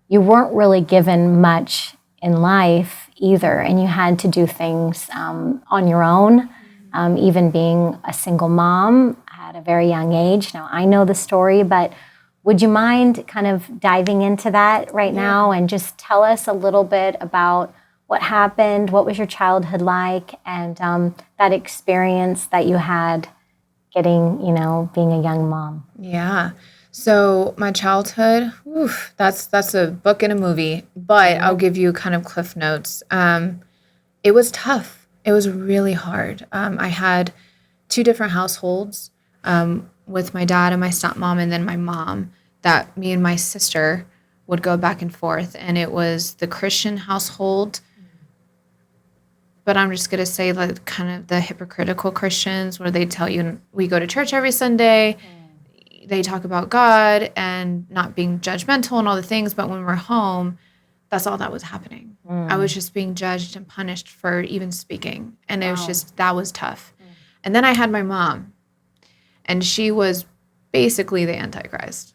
you weren't really given much in life either, and you had to do things on your own, even being a single mom at a very young age. Now, I know the story, but would you mind kind of diving into that right now and just tell us a little bit about what happened, what was your childhood like, and that experience that you had getting, being a young mom? Yeah. So my childhood, that's a book and a movie, but I'll give you kind of cliff notes. It was tough. It was really hard. I had two different households with my dad and my stepmom, and then my mom, that me and my sister would go back and forth. And it was the Christian household, but I'm just going to say like kind of the hypocritical Christians where they tell you we go to church every Sunday. They talk about God and not being judgmental and all the things. But when we're home, that's all that was happening. I was just being judged and punished for even speaking. And it was just, that was tough. And then I had my mom, and she was basically the Antichrist.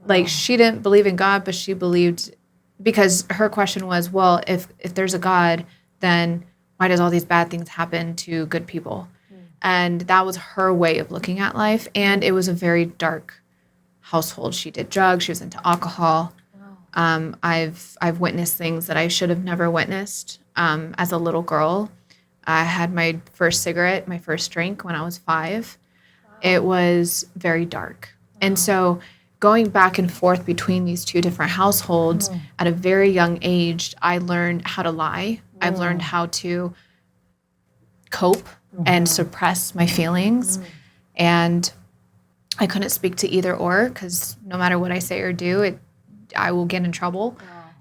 Like, she didn't believe in God, but she believed, because her question was, well, if there's a God, then why does all these bad things happen to good people? And that was her way of looking at life. And it was a very dark household. She did drugs. She was into alcohol. I've witnessed things that I should have never witnessed as a little girl. I had my first cigarette, my first drink when I was 5. It was very dark. And so going back and forth between these two different households at a very young age, I learned how to lie. I've learned how to cope and suppress my feelings. And I couldn't speak to either or, because no matter what I say or do, I will get in trouble.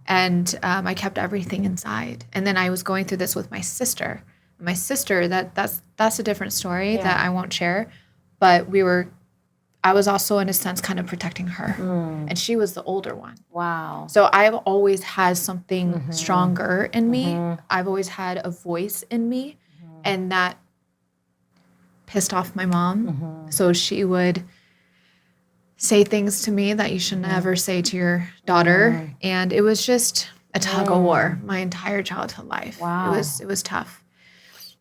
And I kept everything inside. And then I was going through this with my sister. My sister, that's a different story that I won't share. But I was also in a sense kind of protecting her. And she was the older one. Wow. So I've always had something stronger in me. I've always had a voice in me. And that pissed off my mom. So she would say things to me that you should never say to your daughter. And it was just a tug of war my entire childhood life. Wow. It was tough.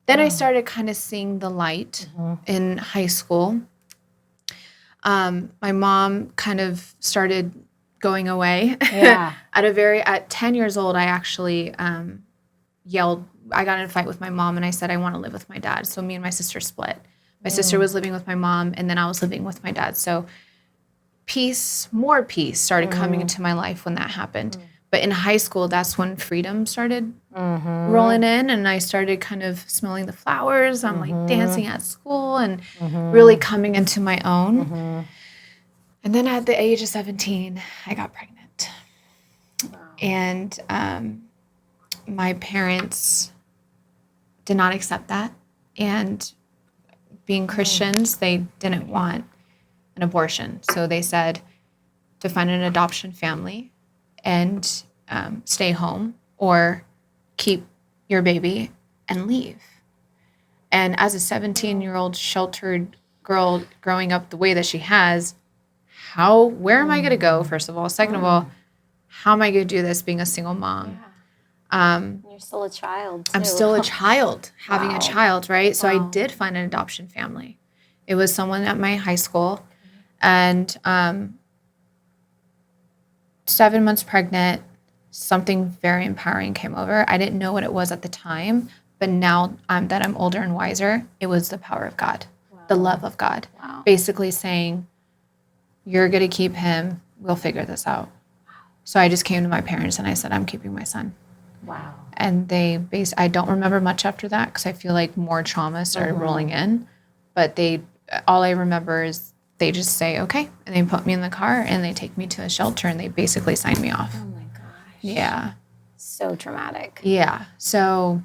Then I started kind of seeing the light in high school. My mom kind of started going away. At 10 years old, I actually yelled. I got in a fight with my mom, and I said I want to live with my dad. So me and my sister split. My sister was living with my mom, and then I was living with my dad. So more peace started coming into my life when that happened. But in high school, that's when freedom started rolling in, and I started kind of smelling the flowers. I'm like dancing at school and really coming into my own. And then at the age of 17, I got pregnant. And my parents did not accept that. And being Christians, they didn't want an abortion. So they said to find an adoption family and stay home, or keep your baby and leave. And as a 17-year-old sheltered girl growing up the way that she has, where am I going to go, first of all? Second of all, how am I going to do this being a single mom? You're still a child, too. I'm still a child, having a child, right? So I did find an adoption family. It was someone at my high school. And 7 months pregnant, something very empowering came over. I didn't know what it was at the time, but now that I'm older and wiser, it was the power of God, the love of God. Basically saying, you're going to keep him. We'll figure this out. So I just came to my parents and I said, I'm keeping my son. Wow. And I don't remember much after that, because I feel like more trauma started rolling in. But all I remember is they just say, okay. And they put me in the car and they take me to a shelter and they basically sign me off. Oh my gosh. Yeah. So traumatic. Yeah. So,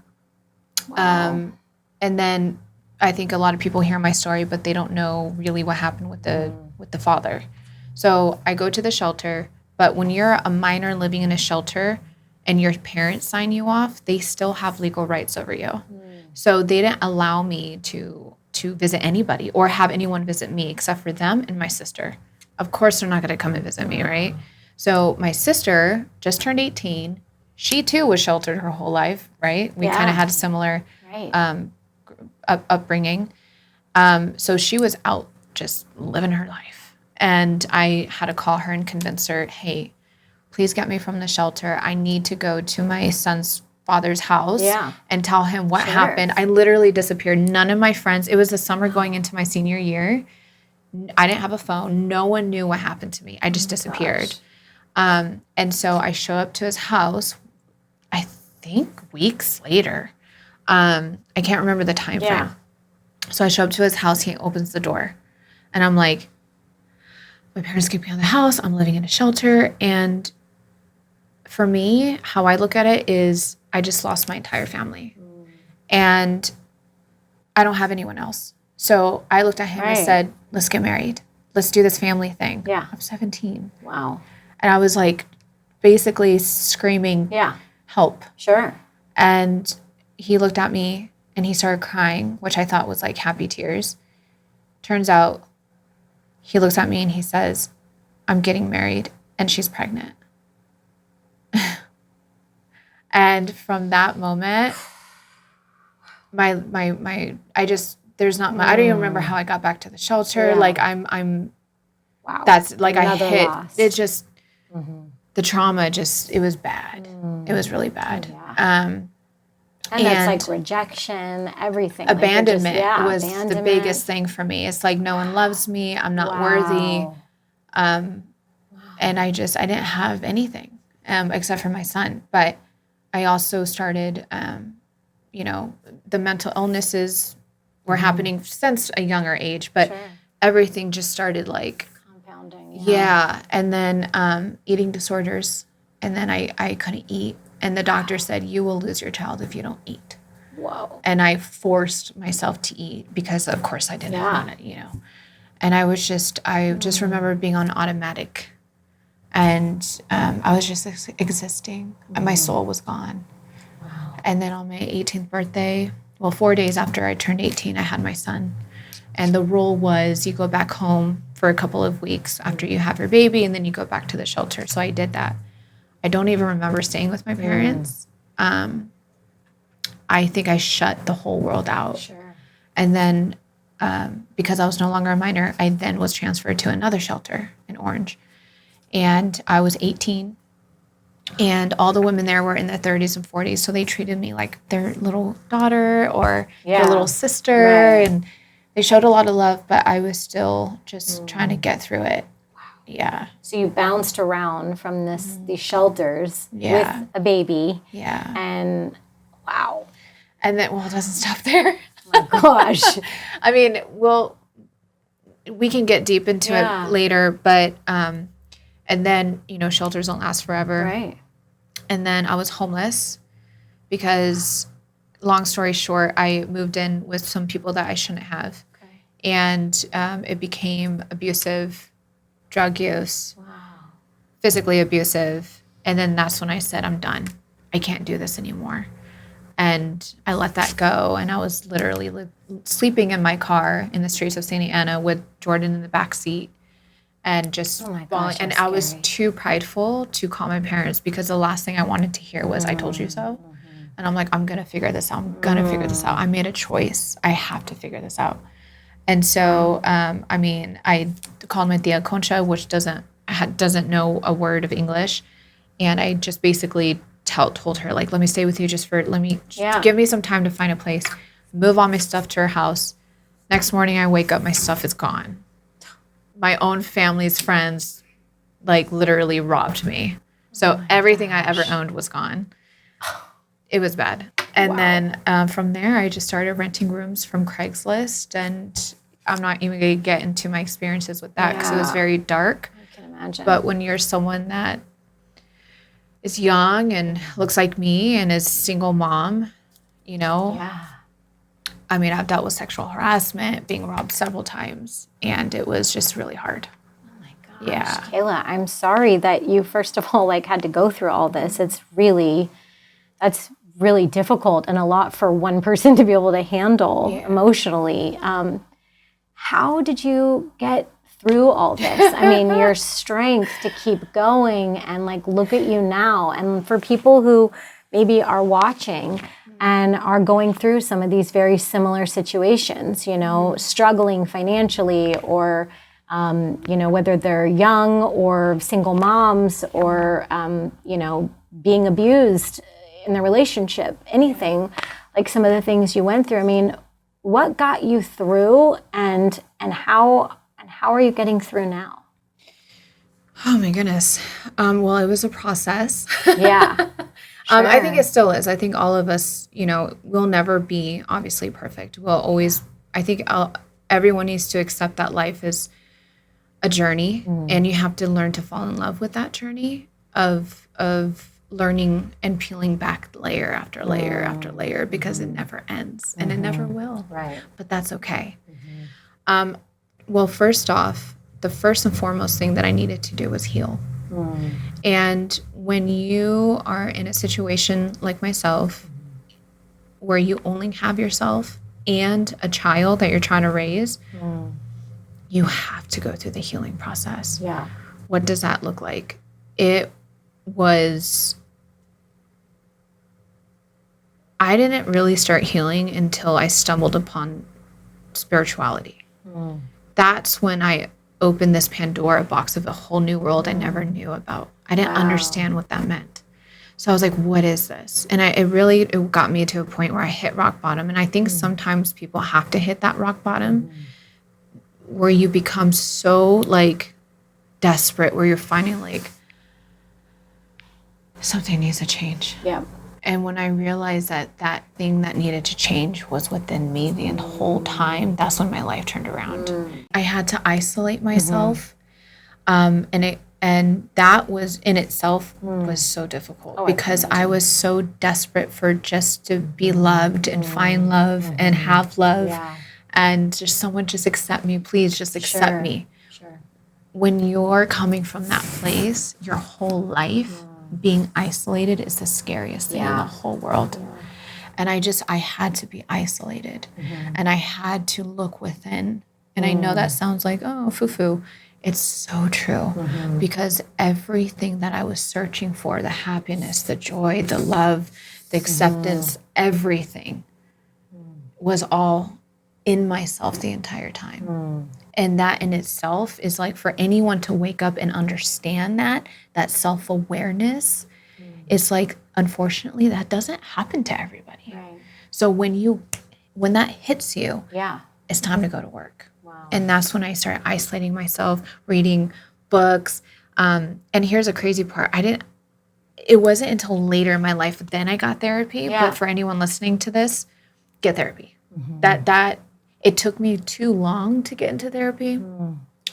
and then I think a lot of people hear my story, but they don't know really what happened with the father. So I go to the shelter, but when you're a minor living in a shelter and your parents sign you off, they still have legal rights over you. So they didn't allow me to visit anybody or have anyone visit me except for them and my sister. Of course, they're not going to come and visit me, right? So my sister just turned 18. She too was sheltered her whole life, right? We kind of had a similar upbringing. So she was out just living her life. And I had to call her and convince her, hey, please get me from the shelter. I need to go to my son's father's house and tell him what happened. I literally disappeared. None of my friends, it was the summer going into my senior year. I didn't have a phone. No one knew what happened to me. I just disappeared. And so I show up to his house, I think weeks later. I can't remember the time frame. So I show up to his house. He opens the door. And I'm like, my parents kicked me out of the house. I'm living in a shelter. And for me, how I look at it is I just lost my entire family. And I don't have anyone else. So I looked at him and said, let's get married. Let's do this family thing. Yeah. I'm 17. Wow. And I was like basically screaming, help. Sure. And he looked at me and he started crying, which I thought was like happy tears. Turns out he looks at me and he says, I'm getting married and she's pregnant. And from that moment, I just, there's not my, I don't even remember how I got back to the shelter. Like wow. That's like Another I hit, loss. it just, the trauma just, it was bad. It was really bad. And that's like rejection, everything. Abandonment was abandonment. the biggest thing for me. It's like no one loves me. I'm not worthy. And I didn't have anything except for my son. But I also started, the mental illnesses were happening since a younger age. But everything just started like compounding. And then eating disorders. And then I couldn't eat. And the doctor said, you will lose your child if you don't eat. Whoa. And I forced myself to eat because, of course, I didn't want it, And I just remember being on automatic. And I was just existing. And my soul was gone. Wow. And then on my 18th birthday, 4 days after I turned 18, I had my son. And the rule was you go back home for a couple of weeks after you have your baby, and then you go back to the shelter. So I did that. I don't even remember staying with my parents. I think I shut the whole world out. Sure. And then because I was no longer a minor, I then was transferred to another shelter in Orange. And I was 18. And all the women there were in their 30s and 40s. So they treated me like their little daughter or their little sister. And they showed a lot of love, but I was still just trying to get through it. Yeah. So you bounced around from these shelters with a baby. Yeah. And wow. And then, it doesn't stop there. Oh my gosh. I mean, we can get deep into it later, but, and then, shelters don't last forever. Right. And then I was homeless because, long story short, I moved in with some people that I shouldn't have. Okay. And it became abusive. Drug use, physically abusive. And then that's when I said, I'm done. I can't do this anymore. And I let that go. And I was literally sleeping in my car in the streets of Santa Ana with Jordan in the back seat and just falling. And I was too prideful to call my parents because the last thing I wanted to hear was, I told you so. And I'm like, I'm going to figure this out. I'm going to figure this out. I made a choice. I have to figure this out. And so, I called my tia Concha, which doesn't know a word of English. And I just basically told her, like, let me stay with you give me some time to find a place, move all my stuff to her house. Next morning I wake up, my stuff is gone. My own family's friends, like, literally robbed me. So everything I ever owned was gone. It was bad. And then from there, I just started renting rooms from Craigslist. And I'm not even going to get into my experiences with that because it was very dark. I can imagine. But when you're someone that is young and looks like me and is a single mom, I've dealt with sexual harassment, being robbed several times. And it was just really hard. Oh, my gosh. Yeah. Kayla, I'm sorry that you, first of all, had to go through all this. That's really difficult and a lot for one person to be able to handle emotionally. How did you get through all this. I mean, your strength to keep going and like, look at you now. And for people who maybe are watching and are going through some of these very similar situations, you know, struggling financially or, you know, whether they're young or single moms or, you know, being abused in the relationship, anything, like some of the things you went through. I mean, what got you through and how are you getting through now? Oh my goodness. Well, it was a process. Yeah. Sure. I think it still is. I think all of us, you know, will never be obviously perfect. We'll always, I think everyone needs to accept that life is a journey and you have to learn to fall in love with that journey of learning and peeling back layer after layer after layer because it never ends and it never will. Right. But that's okay. Well, first off, the first and foremost thing that I needed to do was heal. And when you are in a situation like myself, where you only have yourself and a child that you're trying to raise, you have to go through the healing process. Yeah. What does that look like? It was, I didn't really start healing until I stumbled upon spirituality. That's when I opened this Pandora box of a whole new world I never knew about. I didn't understand what that meant. So I was like, what is this? And it got me to a point where I hit rock bottom. And I think sometimes people have to hit that rock bottom where you become so like desperate, where you're finding like something needs to change. Yeah. And when I realized that that thing that needed to change was within me the whole time, that's when my life turned around. I had to isolate myself. And that was in itself was so difficult because I was so desperate for just to be loved and find love and have love and just someone just accept me, please just accept me. Sure. When you're coming from that place, your whole life being isolated is the scariest thing in the whole world. And I had to be isolated and I had to look within. And I know that sounds like, oh, foo-foo. It's so true because everything that I was searching for, the happiness, the joy, the love, the acceptance, everything was all in myself the entire time. And that in itself is like for anyone to wake up and understand that self-awareness, it's like, unfortunately, that doesn't happen to everybody. Right. So when that hits you, it's time to go to work. Wow. And that's when I started isolating myself, reading books. And here's a crazy part. It wasn't until later in my life then I got therapy. But for anyone listening to this, get therapy. That it took me too long to get into therapy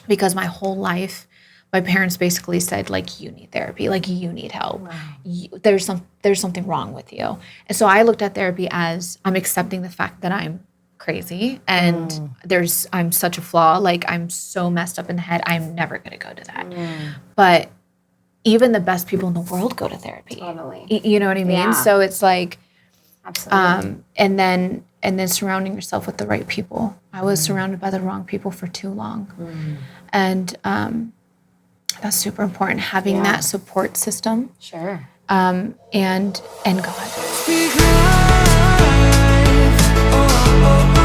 because my whole life, my parents basically said, like, you need therapy, like you need help. Wow. There's something wrong with you. And so I looked at therapy as I'm accepting the fact that I'm crazy and I'm such a flaw, like I'm so messed up in the head, I'm never going to go to that. But even the best people in the world go to therapy. Totally. You know what I mean? Yeah. So it's like, absolutely. and then surrounding yourself with the right people. I was surrounded by the wrong people for too long. And that's super important, having that support system. Sure. And God. Speak life. Oh, oh, oh.